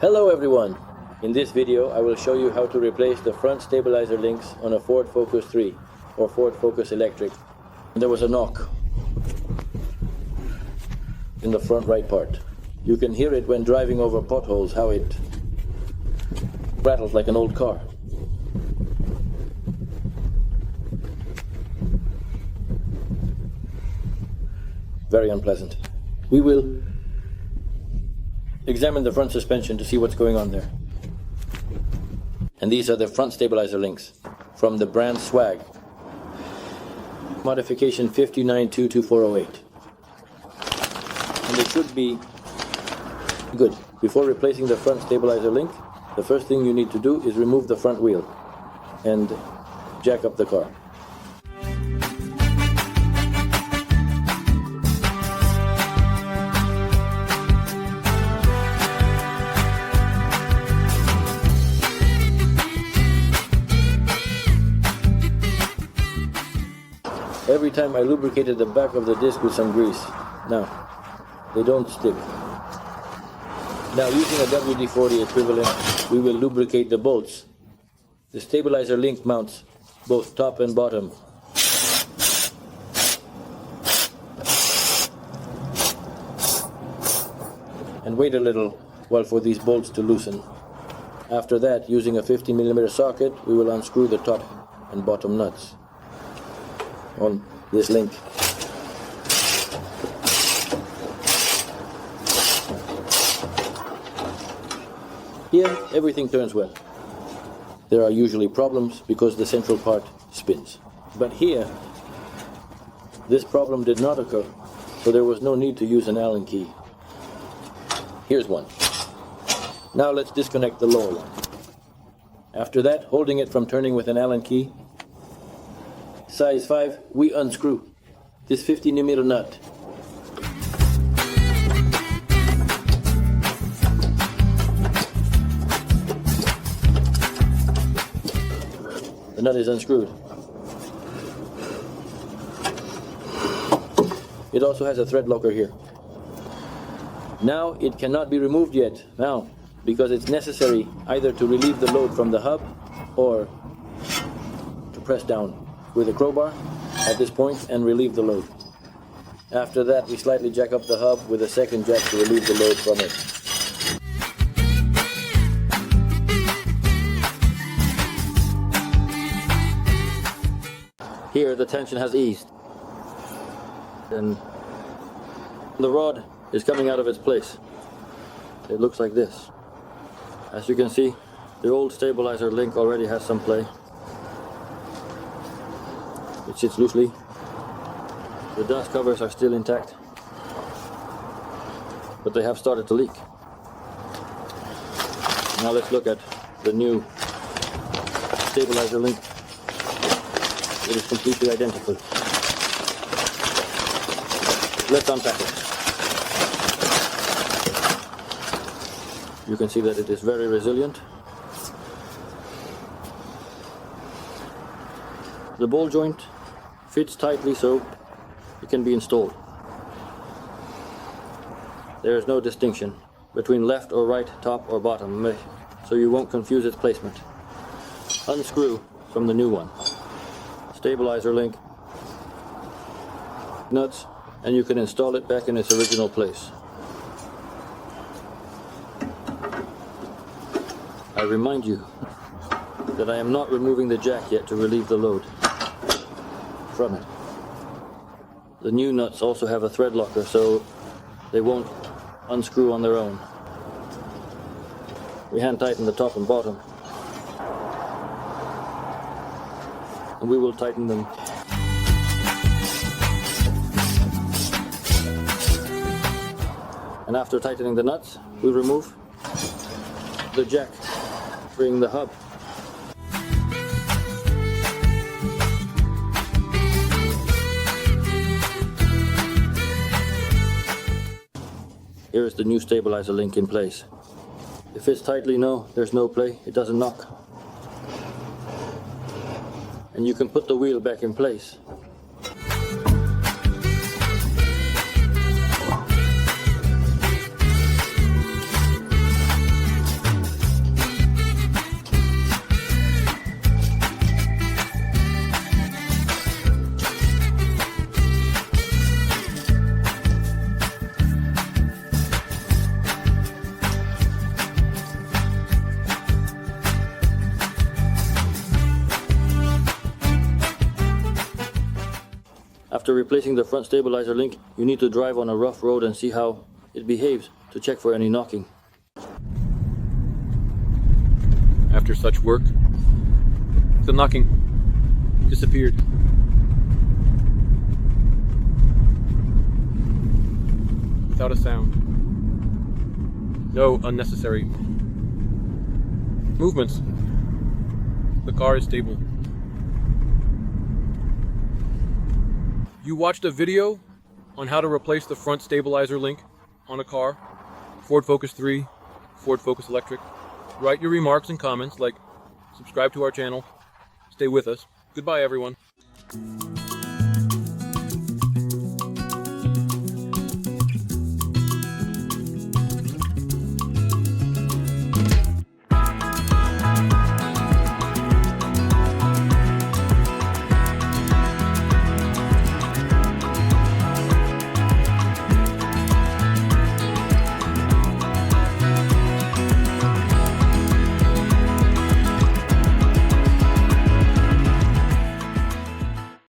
Hello everyone! In this video I will show you how to replace the front stabilizer links on a Ford Focus 3 or Ford Focus Electric. There was a knock in the front right part. You can hear it when driving over potholes, how it rattles like an old car. Very unpleasant. We will examine the front suspension to see what's going on there. And these are the front stabilizer links from the brand Swag. Modification 5922408. And they should be good. Before replacing the front stabilizer link, the first thing you need to do is remove the front wheel and jack up the car. Every time I lubricated the back of the disc with some grease. Now, they don't stick. Now, using a WD-40 equivalent, we will lubricate the bolts. The stabilizer link mounts both top and bottom. And wait a little while for these bolts to loosen. After that, using a 50mm socket, we will unscrew the top and bottom nuts on this link. Here, everything turns well. There are usually problems because the central part spins. But here, this problem did not occur, so there was no need to use an Allen key. Here's one. Now let's disconnect the lower one. After that, holding it from turning with an Allen key, size 5, we unscrew this 50mm nut. The nut is unscrewed. It also has a thread locker here. Now it cannot be removed yet, because it's necessary either to relieve the load from the hub or to press down with a crowbar at this point and relieve the load. After that, we slightly jack up the hub with a second jack to relieve the load from it. Here the tension has eased and the rod is coming out of its place. It looks like this. As you can see, the old stabilizer link already has some play. It sits loosely. The dust covers are still intact, but they have started to leak. Now let's look at the new stabilizer link. It is completely identical. Let's unpack it. You can see that it is very resilient. The ball joint fits tightly so it can be installed. There is no distinction between left or right, top or bottom, so you won't confuse its placement. Unscrew from the new one. Stabilizer link, nuts, and you can install it back in its original place. I remind you that I am not removing the jack yet to relieve the load from it. The new nuts also have a thread locker, so they won't unscrew on their own. We hand tighten the top and bottom, and we will tighten them. And after tightening the nuts, we remove the jack, freeing the hub. Here is the new stabilizer link in place. It fits tightly, there's no play, it doesn't knock. And you can put the wheel back in place. After replacing the front stabilizer link, you need to drive on a rough road and see how it behaves to check for any knocking. After such work, the knocking disappeared. Without a sound. No unnecessary movements. The car is stable. You watched a video on how to replace the front stabilizer link on a car, Ford Focus 3, Ford Focus Electric. Write your remarks and comments, like subscribe to our channel, stay with us. Goodbye, everyone.